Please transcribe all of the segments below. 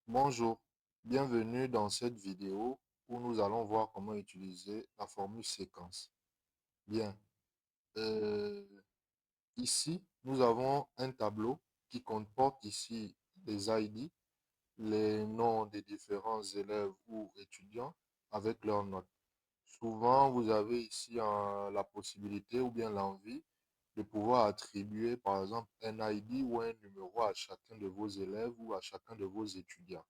Bonjour, bienvenue dans cette vidéo où nous allons voir comment utiliser la formule séquence. Bien, euh, ici, nous avons un tableau qui comporte ici les ID, les noms des différents élèves ou étudiants avec leurs notes. Souvent, vous avez ici la possibilité ou bien l'envie de pouvoir attribuer, par exemple, un ID ou un numéro à chacun de vos élèves ou à chacun de vos étudiants.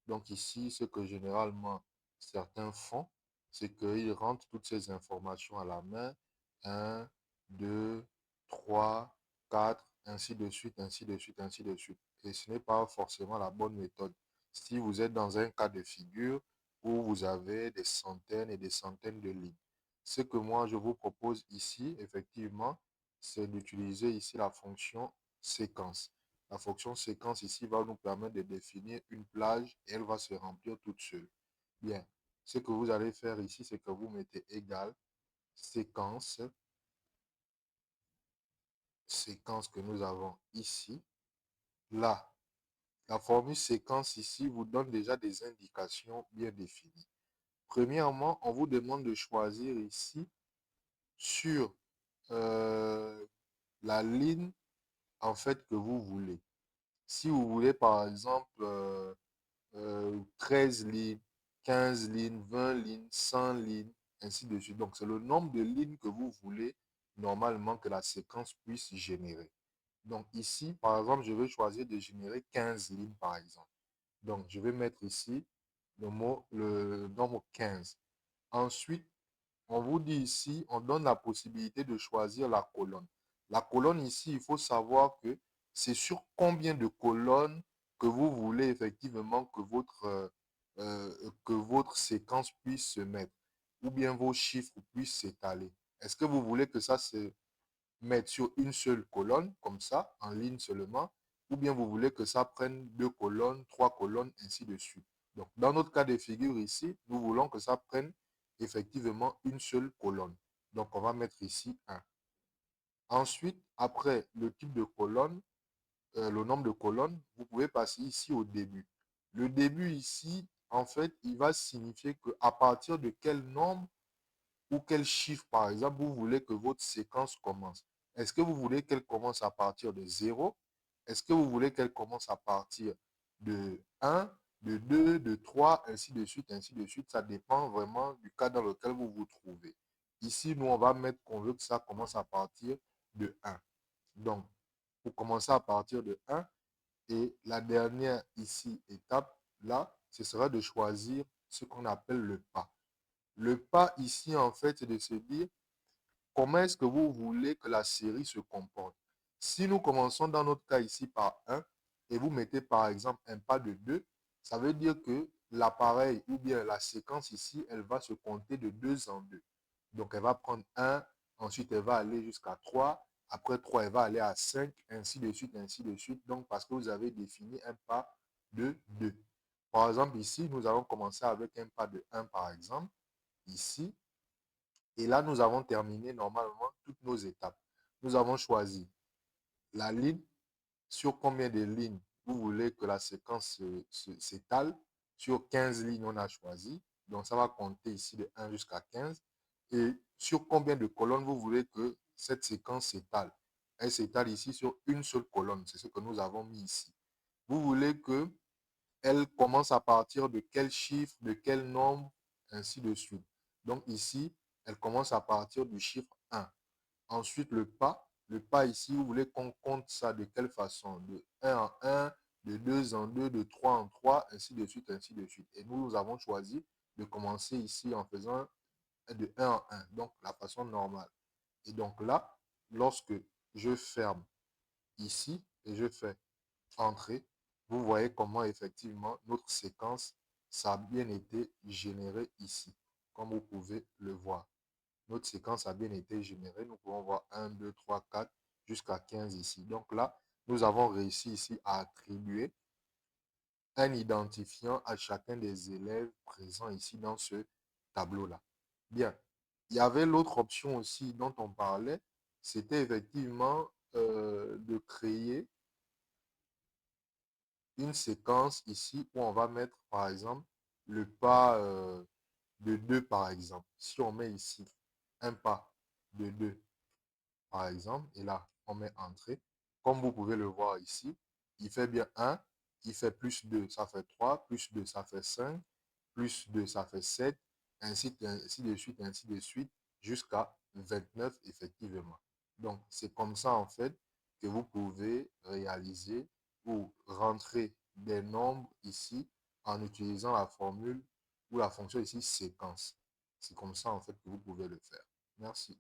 Donc ici, ce que généralement certains font, c'est qu'ils rentrent toutes ces informations à la main. Un, 2, 3, 4, ainsi de suite, ainsi de suite, ainsi de suite. Et ce n'est pas forcément la bonne méthode. Si vous êtes dans un cas de figure où vous avez des centaines et des centaines de lignes. Ce que moi, je vous propose ici, effectivement, c'est d'utiliser ici la fonction séquence. La fonction séquence ici va nous permettre de définir une plage et elle va se remplir toute seule. Bien, ce que vous allez faire ici, c'est que vous mettez égal séquence, séquence que nous avons ici. Là, la formule séquence ici vous donne déjà des indications bien définies. Premièrement, on vous demande de choisir ici sur euh, la ligne en fait que vous voulez. Si vous voulez par exemple 13 lignes, 15 lignes, 20 lignes, 100 lignes, ainsi de suite. Donc, c'est le nombre de lignes que vous voulez normalement que la séquence puisse générer. Donc, ici, par exemple, je vais choisir de générer 15 lignes, par exemple. Donc, je vais mettre ici le nombre 15. Ensuite, on vous dit ici, on donne la possibilité de choisir la colonne. La colonne ici, il faut savoir que c'est sur combien de colonnes que vous voulez effectivement que votre séquence puisse se mettre ou bien vos chiffres puissent s'étaler. Est-ce que vous voulez que ça se mette sur une seule colonne, comme ça, en ligne seulement, ou bien vous voulez que ça prenne deux colonnes, trois colonnes, ainsi de suite. Donc, dans notre cas de figure ici, nous voulons que ça prenne effectivement une seule colonne. Donc, on va mettre ici 1. Ensuite, après le type de colonne, le nombre de colonnes, vous pouvez passer ici au début. Le début ici, en fait, il va signifier qu'à partir de quel nombre ou quel chiffre, par exemple, vous voulez que votre séquence commence. Est-ce que vous voulez qu'elle commence à partir de 0? Est-ce que vous voulez qu'elle commence à partir de 1, de 2, de 3, ainsi de suite, ainsi de suite? Ça dépend vraiment du cas dans lequel vous vous trouvez. Ici, nous, on va mettre qu'on veut que ça commence à partir de 1. Donc, pour commencer à partir de 1, et la dernière ici étape, là, ce sera de choisir ce qu'on appelle le pas. Le pas ici, en fait, c'est de se dire comment est-ce que vous voulez que la série se comporte. Si nous commençons dans notre cas ici par 1 et vous mettez par exemple un pas de 2, ça veut dire que l'appareil ou bien la séquence ici, elle va se compter de 2 en 2. Donc elle va prendre 1, ensuite elle va aller jusqu'à 3, après 3 elle va aller à 5, ainsi de suite, ainsi de suite. Donc parce que vous avez défini un pas de 2. Par exemple ici, nous allons commencer avec un pas de 1 par exemple ici. Et là, nous avons terminé normalement toutes nos étapes. Nous avons choisi la ligne, sur combien de lignes vous voulez que la séquence s'étale. Sur 15 lignes, on a choisi. Donc, ça va compter ici de 1 jusqu'à 15. Et sur combien de colonnes vous voulez que cette séquence s'étale. Elle s'étale ici sur une seule colonne. C'est ce que nous avons mis ici. Vous voulez que elle commence à partir de quel chiffre, de quel nombre, ainsi de suite. Donc ici, elle commence à partir du chiffre 1. Ensuite, le pas ici, vous voulez qu'on compte ça de quelle façon? De 1 en 1, de 2 en 2, de 3 en 3, ainsi de suite, ainsi de suite. Et nous avons choisi de commencer ici en faisant de 1 en 1, donc la façon normale. Et donc là, lorsque je ferme ici et je fais entrée, vous voyez comment effectivement notre séquence, ça a bien été généré ici, comme vous pouvez le voir. Notre séquence a bien été générée. Nous pouvons voir 1, 2, 3, 4 jusqu'à 15 ici. Donc là, nous avons réussi ici à attribuer un identifiant à chacun des élèves présents ici dans ce tableau-là. Bien, il y avait l'autre option aussi dont on parlait, c'était effectivement de créer une séquence ici où on va mettre, par exemple, le pas de 2, par exemple. Si on met ici un pas de 2, par exemple, et là, on met entrée. Comme vous pouvez le voir ici, il fait bien 1, il fait plus 2, ça fait 3, plus 2, ça fait 5, plus 2, ça fait 7, ainsi de suite, jusqu'à 29, effectivement. Donc, c'est comme ça, en fait, que vous pouvez réaliser ou rentrer des nombres ici en utilisant la formule ou la fonction ici séquence. C'est comme ça, en fait, que vous pouvez le faire. Merci.